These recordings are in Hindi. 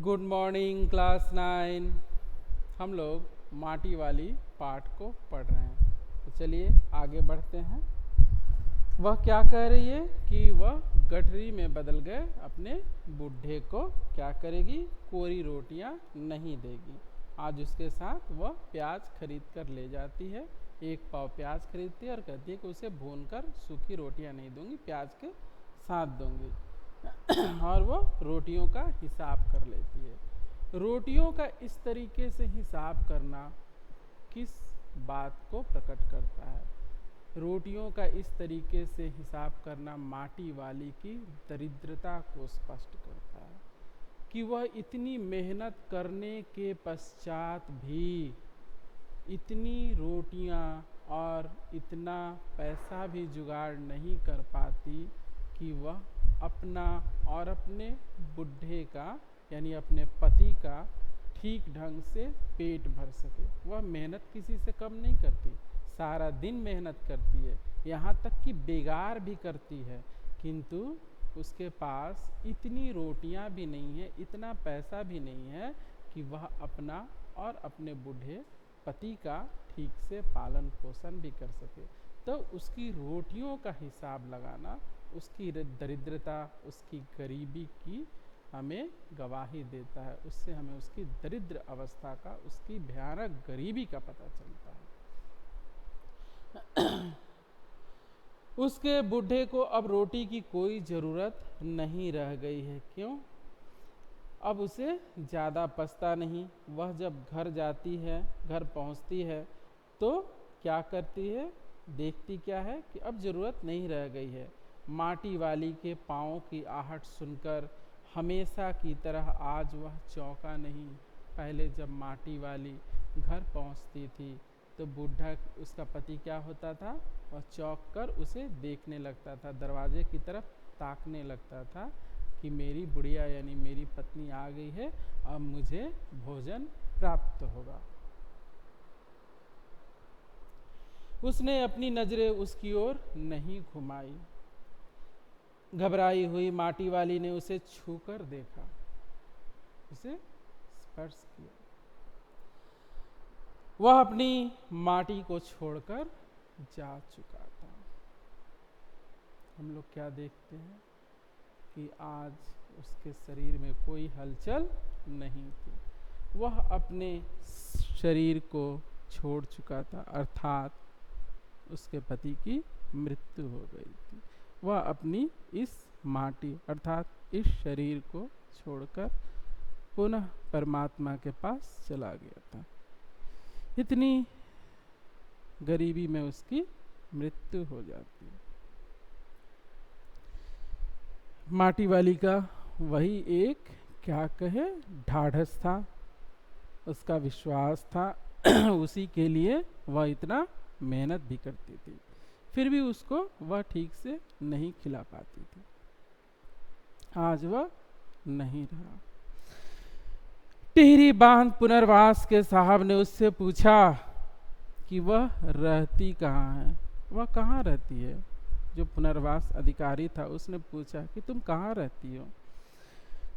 Good morning class 9। हम लोग माटी वाली पाठ को पढ़ रहे हैं, तो चलिए आगे बढ़ते हैं। वह क्या कह रही है कि वह गठरी में बदल गए अपने बूढ़े को क्या करेगी, कोरी रोटियां नहीं देगी। आज उसके साथ वह प्याज खरीद कर ले जाती है, एक पाव प्याज खरीदती है और कहती है कि उसे भूनकर सूखी रोटियां नहीं दूंगी, प्याज के साथ दूंगी। और वो रोटियों का हिसाब कर लेती है। रोटियों का इस तरीके से हिसाब करना किस बात को प्रकट करता है? रोटियों का इस तरीके से हिसाब करना माटी वाली की दरिद्रता को स्पष्ट करता है कि वह इतनी मेहनत करने के पश्चात भी इतनी रोटियां और इतना पैसा भी जुगाड़ नहीं कर पाती कि वह अपना और अपने बुढ़े का यानी अपने पति का ठीक ढंग से पेट भर सके। वह मेहनत किसी से कम नहीं करती, सारा दिन मेहनत करती है, यहाँ तक कि बेगार भी करती है, किंतु उसके पास इतनी रोटियां भी नहीं है, इतना पैसा भी नहीं है कि वह अपना और अपने बूढ़े पति का ठीक से पालन पोषण भी कर सके। तो उसकी रोटियों का हिसाब लगाना उसकी दरिद्रता, उसकी गरीबी की हमें गवाही देता है। उससे हमें उसकी दरिद्र अवस्था का, उसकी भयानक गरीबी का पता चलता है। उसके बूढ़े को अब रोटी की कोई ज़रूरत नहीं रह गई है। क्यों? अब उसे ज़्यादा पछता नहीं। वह जब घर जाती है, घर पहुंचती है, तो क्या करती है, देखती क्या है कि अब ज़रूरत नहीं रह गई है। माटी वाली के पाँव की आहट सुनकर हमेशा की तरह आज वह चौंका नहीं। पहले जब माटी वाली घर पहुंचती थी तो बूढ़ा, उसका पति क्या होता था, वह चौंक कर उसे देखने लगता था, दरवाजे की तरफ ताकने लगता था कि मेरी बुढ़िया यानी मेरी पत्नी आ गई है, अब मुझे भोजन प्राप्त होगा। उसने अपनी नजरें उसकी ओर नहीं घुमाई। घबराई हुई माटी वाली ने उसे छूकर देखा, उसे स्पर्श किया। वह अपनी माटी को छोड़कर जा चुका था। हम लोग क्या देखते हैं कि आज उसके शरीर में कोई हलचल नहीं थी। वह अपने शरीर को छोड़ चुका था, अर्थात उसके पति की मृत्यु हो गई थी। वह अपनी इस माटी अर्थात इस शरीर को छोड़कर पुनः परमात्मा के पास चला गया था। इतनी गरीबी में उसकी मृत्यु हो जाती है। माटी वाली का वही एक क्या कहे ढाढ़स था, उसका विश्वास था। उसी के लिए वह इतना मेहनत भी करती थी, फिर भी उसको वह ठीक से नहीं खिला पाती थी। आज वह नहीं रहा। टिहरी बांध पुनर्वास के साहब ने उससे पूछा कि वह रहती कहाँ है, वह कहाँ रहती है। जो पुनर्वास अधिकारी था उसने पूछा कि तुम कहाँ रहती हो।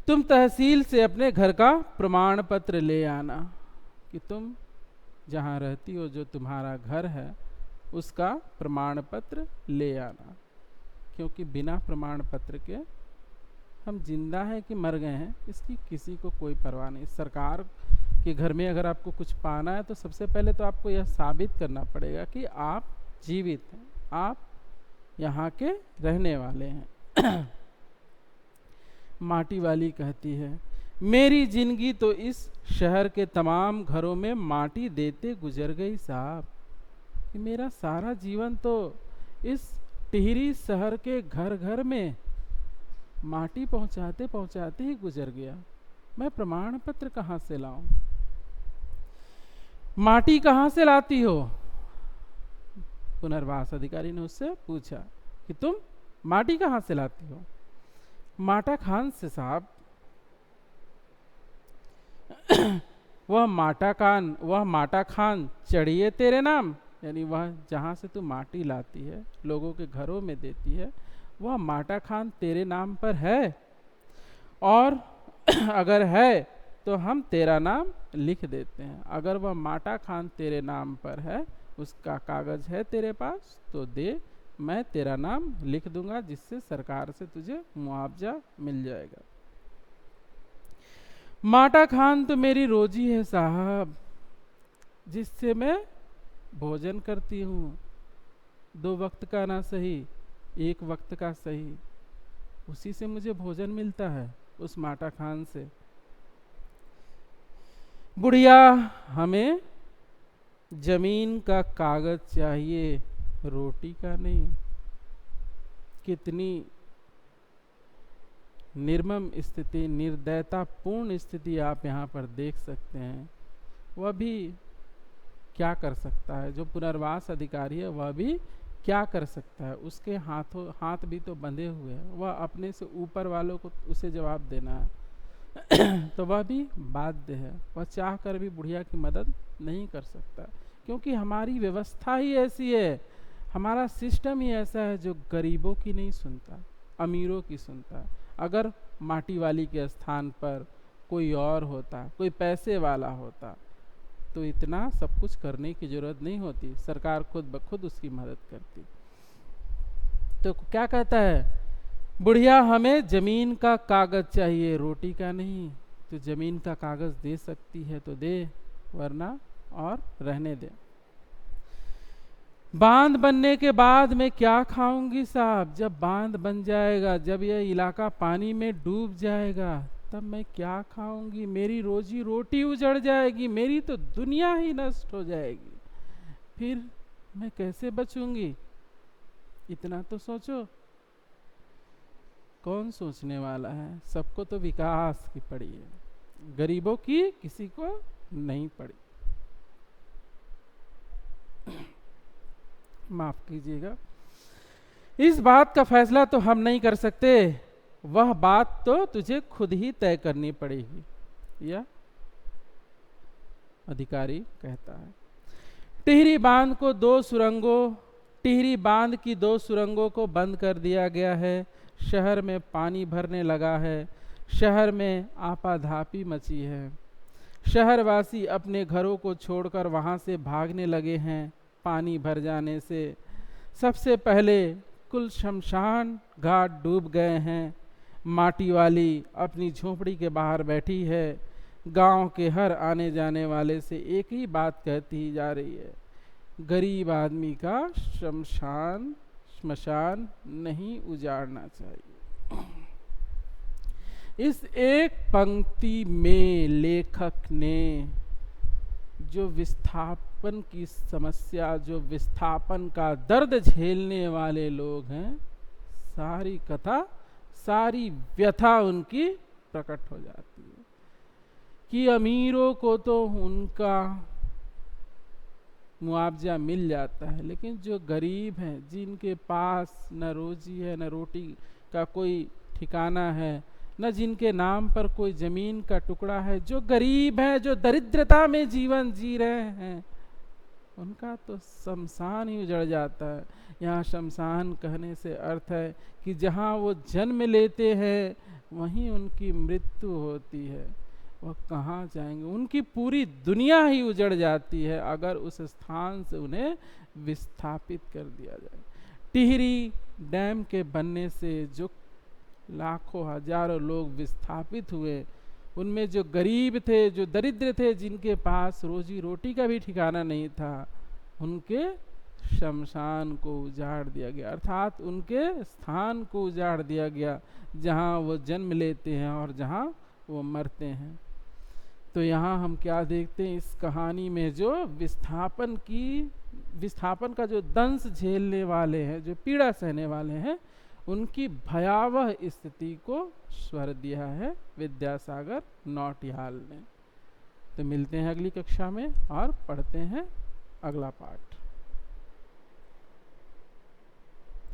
तुम तहसील से अपने घर का प्रमाण पत्र ले आना कि तुम जहाँ रहती हो, जो तुम्हारा घर है, उसका प्रमाण पत्र ले आना, क्योंकि बिना प्रमाण पत्र के हम जिंदा हैं कि मर गए हैं इसकी किसी को कोई परवाह नहीं। सरकार के घर में अगर आपको कुछ पाना है तो सबसे पहले तो आपको यह साबित करना पड़ेगा कि आप जीवित हैं, आप यहाँ के रहने वाले हैं। माटी वाली कहती है, मेरी जिंदगी तो इस शहर के तमाम घरों में माटी देते गुजर गई साहब। कि मेरा सारा जीवन तो इस टिहरी शहर के घर घर में माटी पहुंचाते पहुंचाते ही गुजर गया। मैं प्रमाण पत्र कहाँ से लाऊं? माटी कहाँ से लाती हो? पुनर्वास अधिकारी ने उससे पूछा कि तुम माटी कहाँ से लाती हो? माटा खान से साहब। वह माटा खान चढ़िए तेरे नाम, यानी वह जहाँ से तू माटी लाती है, लोगों के घरों में देती है, वह माटा खान तेरे नाम पर है? और अगर है तो हम तेरा नाम लिख देते हैं। अगर वह माटा खान तेरे नाम पर है, उसका कागज है तेरे पास, तो दे, मैं तेरा नाम लिख दूंगा, जिससे सरकार से तुझे मुआवजा मिल जाएगा। माटा खान तो मेरी रोजी है साहब, जिससे मैं भोजन करती हूँ, 2 वक्त का ना सही, 1 वक्त का सही, उसी से मुझे भोजन मिलता है, उस माटा खान से। बुढ़िया हमें जमीन का कागज चाहिए, रोटी का नहीं। कितनी निर्मम स्थिति, निर्दयतापूर्ण स्थिति आप यहाँ पर देख सकते हैं। वह भी क्या कर सकता है, जो पुनर्वास अधिकारी है वह भी क्या कर सकता है, उसके हाथ भी तो बंधे हुए हैं, वह अपने से ऊपर वालों को उसे जवाब देना है। तो वह भी बाध्य है, वह चाह कर भी बुढ़िया की मदद नहीं कर सकता, क्योंकि हमारी व्यवस्था ही ऐसी है, हमारा सिस्टम ही ऐसा है जो गरीबों की नहीं सुनता, अमीरों की सुनता है। अगर माटी वाली के स्थान पर कोई और होता, कोई पैसे वाला होता, तो इतना सब कुछ करने की जरूरत नहीं होती, सरकार खुद ब खुद उसकी मदद करती। तो क्या कहता है, बुढ़िया हमें जमीन का कागज चाहिए, रोटी का नहीं। तो जमीन का कागज दे सकती है तो दे, वरना और रहने दे। बांध बनने के बाद मैं क्या खाऊंगी साहब, जब बांध बन जाएगा, जब यह इलाका पानी में डूब जाएगा, तब मैं क्या खाऊंगी, मेरी रोजी रोटी उजड़ जाएगी, मेरी तो दुनिया ही नष्ट हो जाएगी, फिर मैं कैसे बचूंगी। इतना तो सोचो। कौन सोचने वाला है, सबको तो विकास की पड़ी है, गरीबों की किसी को नहीं पड़ी। माफ कीजिएगा, इस बात का फैसला तो हम नहीं कर सकते, वह बात तो तुझे खुद ही तय करनी पड़ेगी, या अधिकारी कहता है। टिहरी बांध की 2 सुरंगों को बंद कर दिया गया है, शहर में पानी भरने लगा है, शहर में आपाधापी मची है, शहरवासी अपने घरों को छोड़कर वहां से भागने लगे हैं पानी भर जाने से। सबसे पहले कुल शमशान घाट डूब गए हैं, माटी वाली अपनी झोपड़ी के बाहर बैठी है, गांव के हर आने जाने वाले से एक ही बात कहती जा रही है, गरीब आदमी का श्मशान नहीं उजाड़ना चाहिए। इस एक पंक्ति में लेखक ने जो विस्थापन की समस्या, जो विस्थापन का दर्द झेलने वाले लोग हैं, सारी कथा, सारी व्यथा उनकी प्रकट हो जाती है कि अमीरों को तो उनका मुआवजा मिल जाता है, लेकिन जो गरीब हैं, जिनके पास न रोजी है, न रोटी का कोई ठिकाना है, न जिनके नाम पर कोई जमीन का टुकड़ा है, जो गरीब हैं, जो दरिद्रता में जीवन जी रहे हैं, उनका तो शमशान ही उजड़ जाता है। यहाँ शमशान कहने से अर्थ है कि जहाँ वो जन्म लेते हैं वहीं उनकी मृत्यु होती है, वह कहाँ जाएंगे, उनकी पूरी दुनिया ही उजड़ जाती है अगर उस स्थान से उन्हें विस्थापित कर दिया जाए। टिहरी डैम के बनने से जो लाखों हजारों लोग विस्थापित हुए, उनमें जो गरीब थे, जो दरिद्र थे, जिनके पास रोजी रोटी का भी ठिकाना नहीं था, उनके शमशान को उजाड़ दिया गया, अर्थात उनके स्थान को उजाड़ दिया गया जहाँ वो जन्म लेते हैं और जहाँ वो मरते हैं। तो यहाँ हम क्या देखते हैं, इस कहानी में जो विस्थापन का जो दंश झेलने वाले हैं, जो पीड़ा सहने वाले हैं, उनकी भयावह स्थिति को स्वर दिया है विद्यासागर नौटियाल ने। तो मिलते हैं अगली कक्षा में और पढ़ते हैं अगला पाठ।